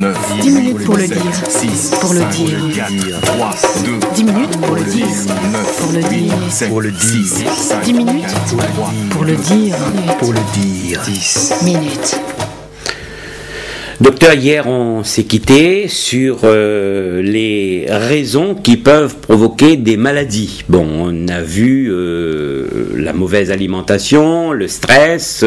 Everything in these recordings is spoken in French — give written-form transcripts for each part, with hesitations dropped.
9, 10 minutes pour le dire. 6, Pour le 5, dire. 4, 3, 2, 10 minutes pour le dire. 9, Pour le dire. 7, Pour le dire. 6, 5, 10 minutes 4, 3, pour le dire. Pour le dire. 10. Minutes. Docteur, hier on s'est quitté sur les raisons qui peuvent provoquer des maladies. Bon, on a vu la mauvaise alimentation, le stress,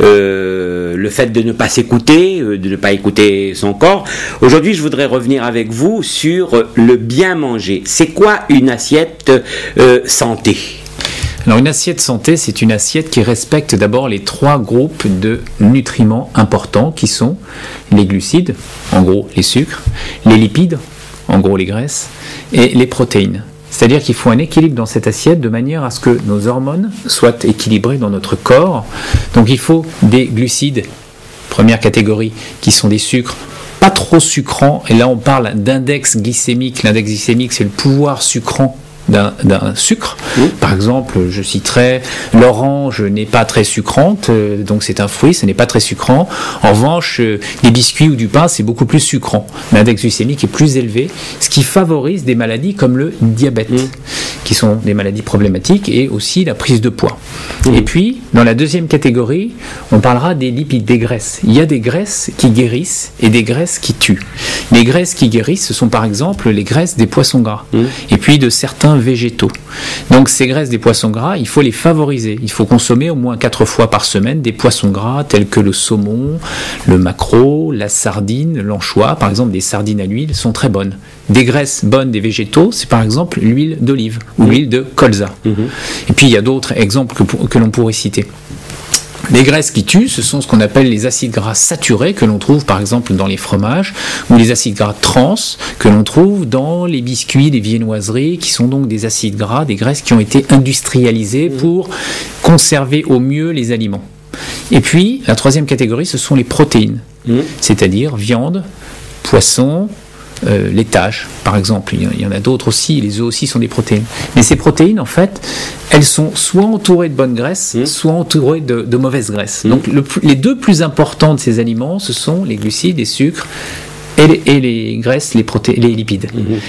le fait de ne pas s'écouter, de ne pas écouter son corps. Aujourd'hui, je voudrais revenir avec vous sur le bien manger. C'est quoi une assiette santé ? Alors une assiette santé, c'est une assiette qui respecte d'abord les 3 groupes de nutriments importants qui sont les glucides, en gros les sucres, les lipides, en gros les graisses, et les protéines. C'est-à-dire qu'il faut un équilibre dans cette assiette de manière à ce que nos hormones soient équilibrées dans notre corps. Donc il faut des glucides, première catégorie, qui sont des sucres pas trop sucrants, et là on parle d'index glycémique. L'index glycémique, c'est le pouvoir sucrant d'un sucre. Par exemple, je citerai l'orange n'est pas très sucrante, donc c'est un fruit, ce n'est pas très sucrant. En revanche, des biscuits ou du pain, c'est beaucoup plus sucrant. L'index glycémique est plus élevé, ce qui favorise des maladies comme le diabète, qui sont des maladies problématiques, et aussi la prise de poids. Et puis, dans la deuxième catégorie, on parlera des lipides, des graisses. Il y a des graisses qui guérissent et des graisses qui tuent. Les graisses qui guérissent, ce sont par exemple les graisses des poissons gras, et puis de certains végétaux. Donc ces graisses des poissons gras, il faut les favoriser. Il faut consommer au moins 4 fois par semaine des poissons gras tels que le saumon, le maquereau, la sardine, l'anchois. Par exemple, des sardines à l'huile sont très bonnes. Des graisses bonnes des végétaux, c'est par exemple l'huile d'olive ou l'huile de colza. Et puis il y a d'autres exemples que l'on pourrait citer. Les graisses qui tuent, ce sont ce qu'on appelle les acides gras saturés, que l'on trouve par exemple dans les fromages, ou les acides gras trans, que l'on trouve dans les biscuits, les viennoiseries, qui sont donc des acides gras, des graisses qui ont été industrialisées pour conserver au mieux les aliments. Et puis, la troisième catégorie, ce sont les protéines, c'est-à-dire viande, poisson, laitage, par exemple. Il y en a d'autres aussi, les œufs aussi sont des protéines. Mais ces protéines, en fait, elles sont soit entourées de bonnes graisses, soit entourées de mauvaises graisses. Donc les 2 plus importants de ces aliments, ce sont les glucides, les sucres, et les graisses, les lipides.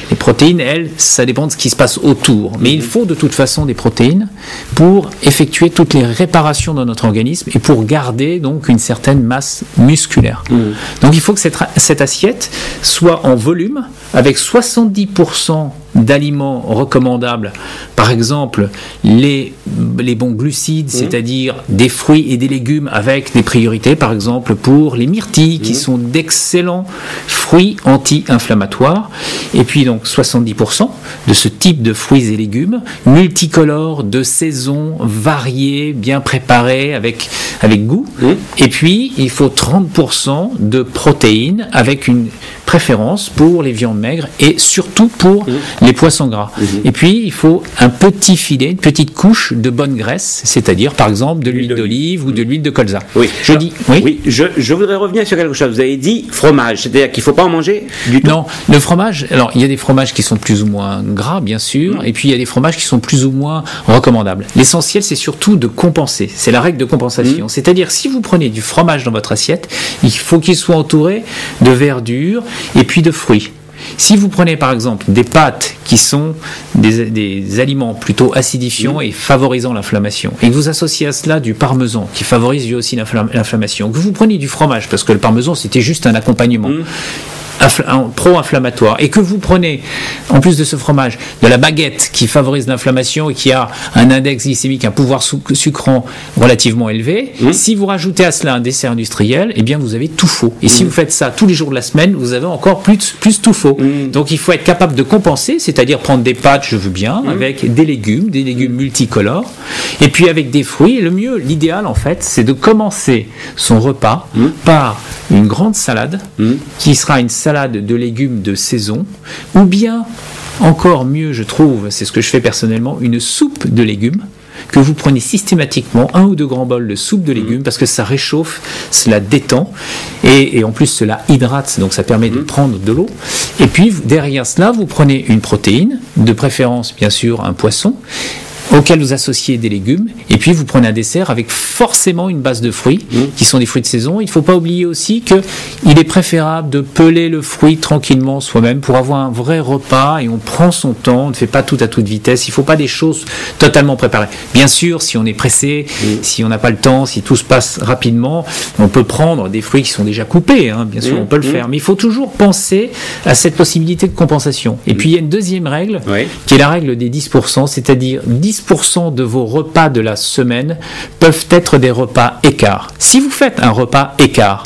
Les protéines, elles, ça dépend de ce qui se passe autour. Mais il faut de toute façon des protéines pour effectuer toutes les réparations dans notre organisme et pour garder donc une certaine masse musculaire. Donc il faut que cette assiette soit en volume, avec 70% d'aliments recommandables. Par exemple, les bons glucides, c'est-à-dire des fruits et des légumes avec des priorités, par exemple pour les myrtilles, qui sont d'excellents fruits anti-inflammatoires. Et puis donc 70% de ce type de fruits et légumes, multicolores, de saison, variés, bien préparés, avec goût. Et puis il faut 30% de protéines, avec une préférence pour les viandes maigres et surtout pour les poissons gras. Et puis il faut un petit filet, une petite couche de bonne graisse, c'est-à-dire par exemple de l'huile d'olive ou de l'huile de colza. Je voudrais revenir sur quelque chose. Vous avez dit fromage, c'est-à-dire qu'il ne faut pas en manger du tout. Non, le fromage, alors il y a des fromages qui sont plus ou moins gras, bien sûr, et puis il y a des fromages qui sont plus ou moins recommandables. L'essentiel, c'est surtout de compenser. C'est la règle de compensation. C'est-à-dire, si vous prenez du fromage dans votre assiette, il faut qu'il soit entouré de verdure et puis de fruits. Si vous prenez par exemple des pâtes qui sont des aliments plutôt acidifiants et favorisant l'inflammation, et que vous associez à cela du parmesan qui favorise lui aussi l'inflammation, que vous prenez du fromage, parce que le parmesan c'était juste un accompagnement pro-inflammatoire, et que vous prenez en plus de ce fromage de la baguette qui favorise l'inflammation et qui a un index glycémique, un pouvoir sucrant relativement élevé, si vous rajoutez à cela un dessert industriel, eh bien vous avez tout faux. Et si vous faites ça tous les jours de la semaine, vous avez encore plus tout faux. Donc il faut être capable de compenser, c'est-à-dire prendre des pâtes, je veux bien, avec des légumes multicolores, et puis avec des fruits. Le mieux, l'idéal en fait, c'est de commencer son repas par une grande salade, qui sera une salade de légumes de saison, ou bien, encore mieux je trouve, c'est ce que je fais personnellement, une soupe de légumes, que vous prenez systématiquement 1 ou 2 grands bols de soupe de légumes, parce que ça réchauffe, cela détend, et en plus cela hydrate, donc ça permet de prendre de l'eau. Et puis derrière cela, vous prenez une protéine, de préférence bien sûr un poisson, auquel vous associez des légumes, et puis vous prenez un dessert avec forcément une base de fruits, qui sont des fruits de saison. Il ne faut pas oublier aussi qu'il est préférable de peler le fruit tranquillement soi-même pour avoir un vrai repas, et on prend son temps, on ne fait pas tout à toute vitesse. Il ne faut pas des choses totalement préparées. Bien sûr, si on est pressé, si on n'a pas le temps, si tout se passe rapidement, on peut prendre des fruits qui sont déjà coupés, hein, bien sûr, on peut le faire. Mais il faut toujours penser à cette possibilité de compensation. Et puis il y a une deuxième règle, qui est la règle des 10%, c'est-à-dire 10% de vos repas de la semaine peuvent être des repas écarts. Si vous faites un repas écart,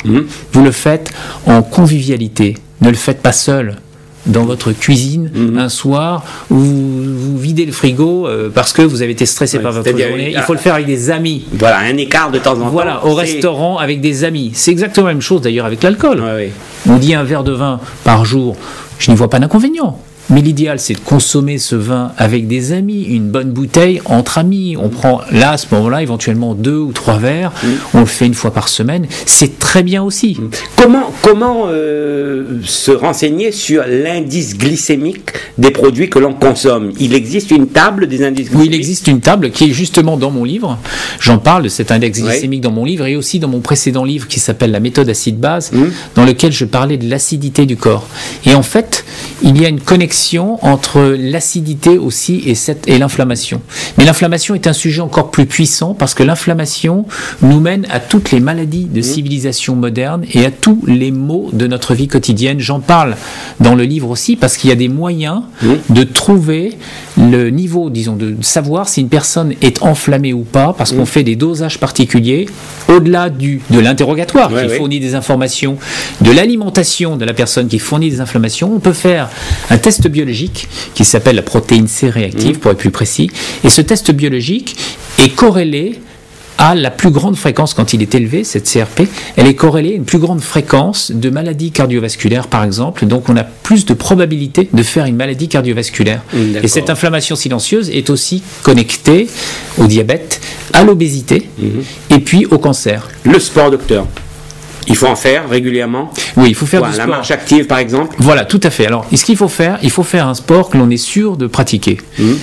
vous le faites en convivialité. Ne le faites pas seul dans votre cuisine un soir où vous videz le frigo parce que vous avez été stressé par votre journée. Il faut le faire avec des amis. Voilà, un écart de temps en temps. Voilà, au restaurant avec des amis. C'est exactement la même chose d'ailleurs avec l'alcool. On dit un verre de vin par jour, je n'y vois pas d'inconvénient. Mais l'idéal, c'est de consommer ce vin avec des amis, une bonne bouteille entre amis. On prend là, à ce moment-là, éventuellement 2 ou 3 verres. On le fait une fois par semaine. C'est très bien aussi. Comment se renseigner sur l'indice glycémique des produits que l'on consomme? Il existe une table des indices glycémiques? Oui, il existe une table qui est justement dans mon livre. J'en parle de cet index glycémique dans mon livre et aussi dans mon précédent livre qui s'appelle La méthode acide-base, dans lequel je parlais de l'acidité du corps. Et en fait, il y a une connexion entre l'acidité aussi et l'inflammation. Mais l'inflammation est un sujet encore plus puissant parce que l'inflammation nous mène à toutes les maladies de civilisation moderne et à tous les maux de notre vie quotidienne. J'en parle dans le livre aussi parce qu'il y a des moyens de trouver le niveau, disons, de savoir si une personne est enflammée ou pas, parce qu'on fait des dosages particuliers au-delà de l'interrogatoire qui fournit des informations, de l'alimentation de la personne qui fournit des inflammations. On peut faire un test biologique qui s'appelle la protéine C réactive, pour être plus précis, et ce test biologique est corrélé à la plus grande fréquence, quand il est élevé, cette CRP, elle est corrélée à une plus grande fréquence de maladies cardiovasculaires, par exemple. Donc on a plus de probabilité de faire une maladie cardiovasculaire. Et cette inflammation silencieuse est aussi connectée au diabète, à l'obésité, et puis au cancer. Le sport, docteur, il faut en faire régulièrement? Oui, il faut faire du sport. La marche active, par exemple? Voilà, tout à fait. Alors, ce qu'il faut faire, il faut faire un sport que l'on est sûr de pratiquer.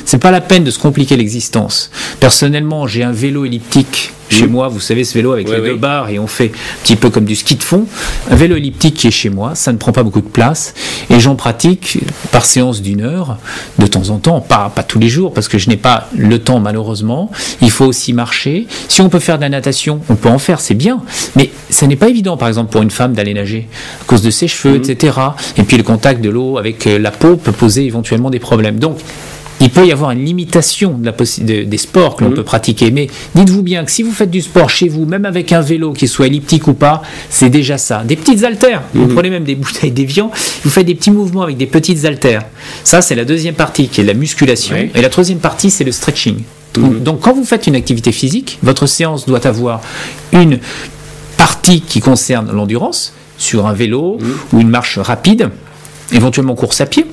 C'est pas la peine de se compliquer l'existence. Personnellement, j'ai un vélo elliptique chez moi, vous savez, ce vélo avec les 2 barres, et on fait un petit peu comme du ski de fond. Un vélo elliptique qui est chez moi, ça ne prend pas beaucoup de place, et j'en pratique par séance d'1 heure, de temps en temps, pas tous les jours, parce que je n'ai pas le temps malheureusement. Il faut aussi marcher. Si on peut faire de la natation, on peut en faire, c'est bien, mais ça n'est pas évident, par exemple, pour une femme d'aller nager, à cause de ses cheveux, etc. Et puis le contact de l'eau avec la peau peut poser éventuellement des problèmes. Donc, il peut y avoir une limitation des sports que l'on peut pratiquer, mais dites-vous bien que si vous faites du sport chez vous, même avec un vélo, qu'il soit elliptique ou pas, c'est déjà ça. Des petites haltères, vous prenez même des bouteilles d'Évian, vous faites des petits mouvements avec des petites haltères. Ça, c'est la deuxième partie qui est la musculation, et la troisième partie, c'est le stretching. Donc, quand vous faites une activité physique, votre séance doit avoir une partie qui concerne l'endurance, sur un vélo ou une marche rapide, éventuellement course à pied.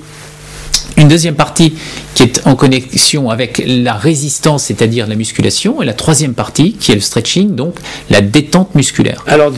Une deuxième partie qui est en connexion avec la résistance, c'est-à-dire la musculation, et la troisième partie qui est le stretching, donc la détente musculaire. Alors,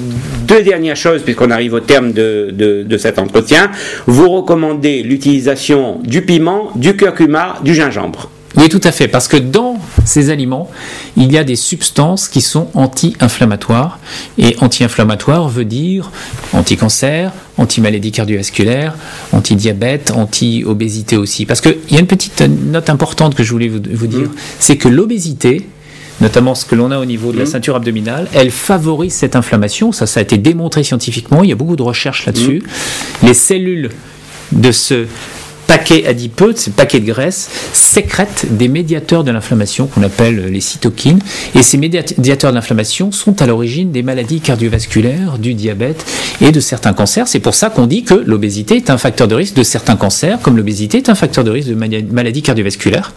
2 dernières choses, puisqu'on arrive au terme de cet entretien. Vous recommandez l'utilisation du piment, du curcuma, du gingembre? Oui, tout à fait, parce que dans ces aliments, il y a des substances qui sont anti-inflammatoires. Et anti-inflammatoire veut dire anti-cancer, anti-maladie cardiovasculaire, anti-diabète, anti-obésité aussi. Parce qu'il y a une petite note importante que je voulais vous dire, c'est que l'obésité, notamment ce que l'on a au niveau de la ceinture abdominale, elle favorise cette inflammation. Ça a été démontré scientifiquement, il y a beaucoup de recherches là-dessus. Les cellules de ce paquet adipeux, ces paquets de graisse, sécrètent des médiateurs de l'inflammation qu'on appelle les cytokines. Et ces médiateurs de l'inflammation sont à l'origine des maladies cardiovasculaires, du diabète et de certains cancers. C'est pour ça qu'on dit que l'obésité est un facteur de risque de certains cancers, comme l'obésité est un facteur de risque de maladies cardiovasculaires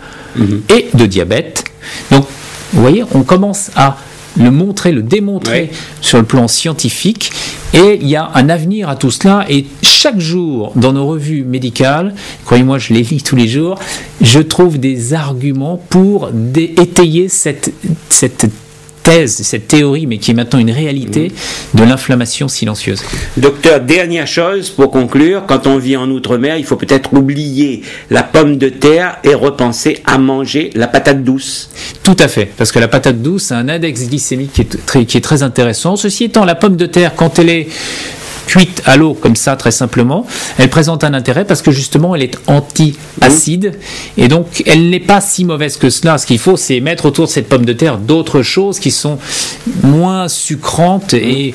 et de diabète. Donc, vous voyez, on commence à le montrer, le démontrer sur le plan scientifique, et il y a un avenir à tout cela. Et chaque jour dans nos revues médicales, croyez-moi, je les lis tous les jours, je trouve des arguments pour étayer cette thèse, cette théorie, mais qui est maintenant une réalité, de l'inflammation silencieuse. Docteur, dernière chose pour conclure, quand on vit en Outre-mer, il faut peut-être oublier la pomme de terre et repenser à manger la patate douce. Tout à fait, parce que la patate douce a un index glycémique qui est très intéressant. Ceci étant, la pomme de terre, quand elle est cuite à l'eau comme ça très simplement, elle présente un intérêt parce que justement elle est anti-acide et donc elle n'est pas si mauvaise que cela. Ce qu'il faut, c'est mettre autour de cette pomme de terre d'autres choses qui sont moins sucrantes et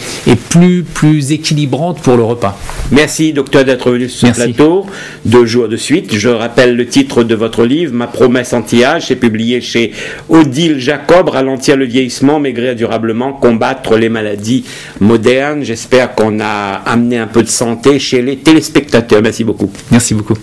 plus équilibrantes pour le repas. Merci docteur d'être venu sur ce plateau 2 jours de suite. Je rappelle le titre de votre livre, Ma promesse anti-âge, c'est publié chez Odile Jacob, Ralentir le vieillissement, maigrir durablement, combattre les maladies modernes. J'espère qu'on a amener un peu de santé chez les téléspectateurs. Merci beaucoup. Merci beaucoup.